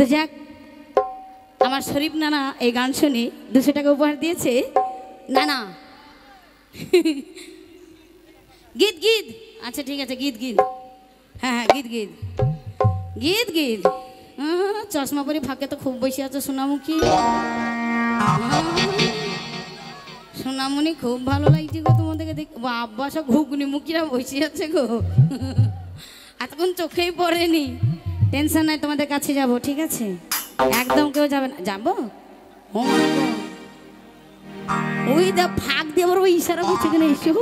তো যাক, আমার শরীফ নানা এই গান শুনে 200 টাকা উপহার দিয়েছে। নানা গীত গীত, আচ্ছা ঠিক আছে, গীত গীত, হ্যাঁ হ্যাঁ গীত গীত গীত গীত। চশমা পরে ফাঁকে তো খুব বসে আছে সোনামুখী। সোনামণি খুব ভালো লাগছে গো তোমাদেরকে দেখ। বাবা সব ঘুগনি মুখিরা বসে আছে গো, এতক্ষণ চোখেই পড়েনি। টেনশন নাই, তোমাদের কাছে যাব, ঠিক আছে? একদম কেউ যাবে না। যাবো ওই দা ফাঁক দিয়ে বলবো, ইশারা করছে কেন এসো।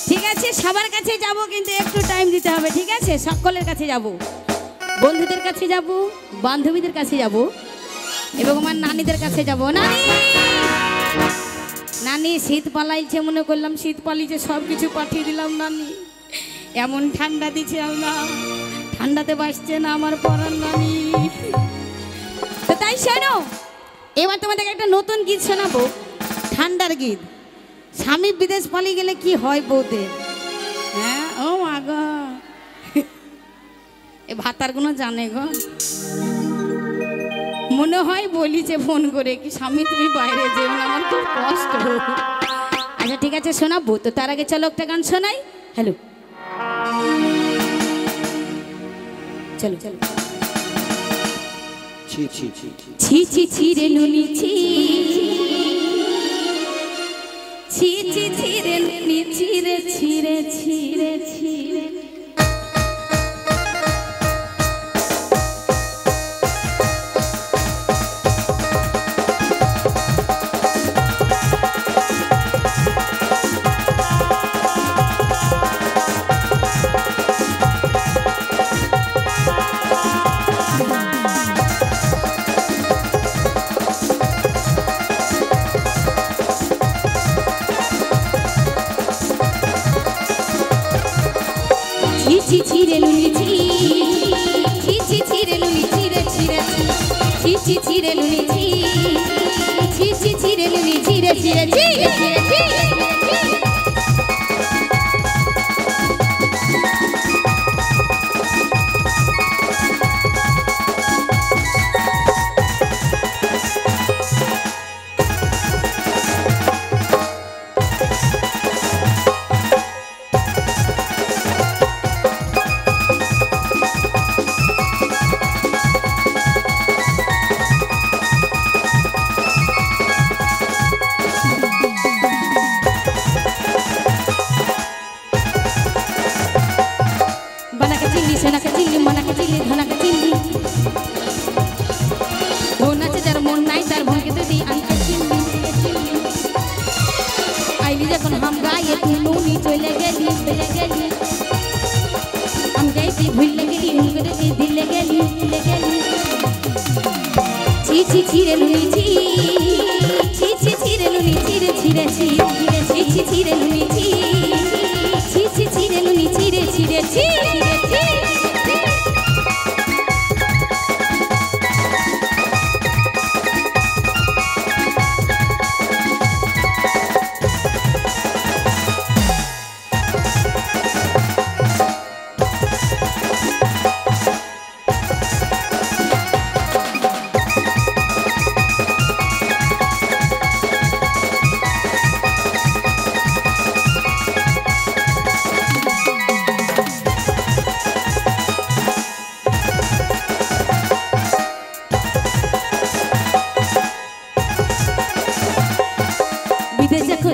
ঠিক আছে, সবার কাছে যাব, কিন্তু একটু টাইম দিতে হবে, ঠিক আছে? সকলের কাছে যাব, বন্ধুদের কাছে যাব, বান্ধবীদের কাছে যাব, এবং আমার নানিদের কাছে যাব। নানি নানি শীত পালাইছে, মনে করলাম শীত পালিয়েছে, সব কিছু পাঠিয়ে দিলাম। নানি এমন ঠান্ডা দিচ্ছে, আল্লাহ ঠান্ডাতে বাসছে না আমার পরাণ নানি। তো তাই শোনো, এবার তোমাদেরকে একটা নতুন গীত শোনাবো, ঠান্ডার গীত। স্বামী বিদেশ পালিয়ে গেলে কি হয় বউদের? হ্যাঁ, ও মা গো, এ ভাতার গুলো জানে গো, মনে হয় বলিছে ফোন করে কি স্বামী তুমি বাইরে যেও না, আমার খুব কষ্ট। আচ্ছা ঠিক আছে, শোনাবো। তো তার আগে চলো একটা গান শোনাই। হ্যালো, চলো চলো। ছি ছি ছি ছি ছি ছি রে নুনি ছি, ছি ছি ছি রে নুনি ছি রে ছি রে ছি রে ছি রে। ছি ছি রে লুনি ছি, ছি ছি ছি রে লুনি ছি রে ছি রে ছি, ছি ছি রে লুনি ছি, ছি ছি ছি রে লুনি ছি রে ছি রে ছি রে ছি রে ছি।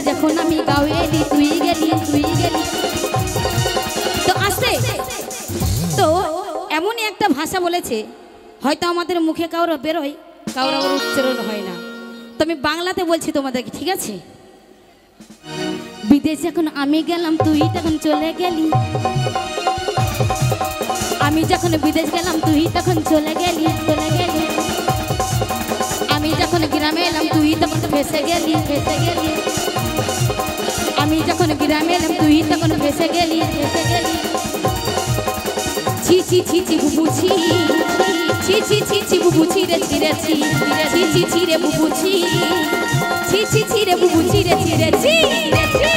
যখন আমি গাও এলি তুই গেলি তুই গেলি। তো আসতে তো এমনই একটা ভাষা বলেছে, হয়তো আমাদের মুখে কারো বেরোয়, কারোর আবার উচ্চারণ হয় না। তো আমি বাংলাতে বলছি তোমাদেরকে, ঠিক আছে? বিদেশ যখন আমি গেলাম তুই তখন চলে গেলি, আমি যখন বিদেশ গেলাম তুই তখন চলে গেলি চলে গেলি। আমি যখন গ্রামে এলাম তুই তখন ভেসে গেলি ভেসে গেলি। আমি যখন গ্রামে এলাম তুই তখন ভেসে গেলি ভেসে গেলি। ছি ছি ছি ছি বুবু ছি, ছি ছি ছি ছি বুবু ছি রে ছি রে ছি, ছি ছি ছি রে বুবু ছি, ছি ছি ছি রে বুবু ছি রে ছি রে ছি রে ছি।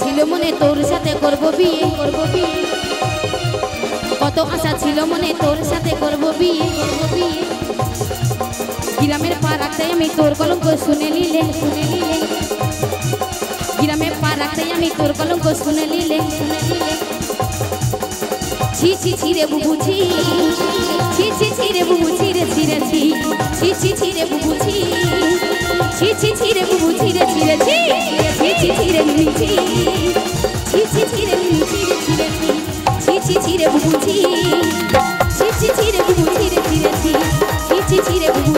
ছিল মনে তোর সাথে করব বিয়ে, করব বিয়ে। কত আশা ছিল মনে তোর সাথে করব বিয়ে, করব বিয়ে। গ্রামের পা রাখতে আমি তোর কলঙ্ক শুনে নিলে, শুনে নিলে। গ্রামের পা রাখতে আমি তোর কলঙ্ক শুনে নিলে, শুনে নিলে। ছি ছি ছি রে বুবু ছি, ছি ছি ছি রে বুবু ছি রে ছি রে ছি, ছি ছি ছি রে বুবু ছি, ছি ছি ছি রে বুবু ছি রে ছি রে ছি, ছি ছি ছি রে মিমি ছি, ছি ছি ছি রে মিমি ছি রে ছি রে ছি, ছি ছি ছি রে বুবু ছি, ছি ছি ছি রে বুবু ছি রে ছি রে ছি, ছি ছি ছি রে বুবু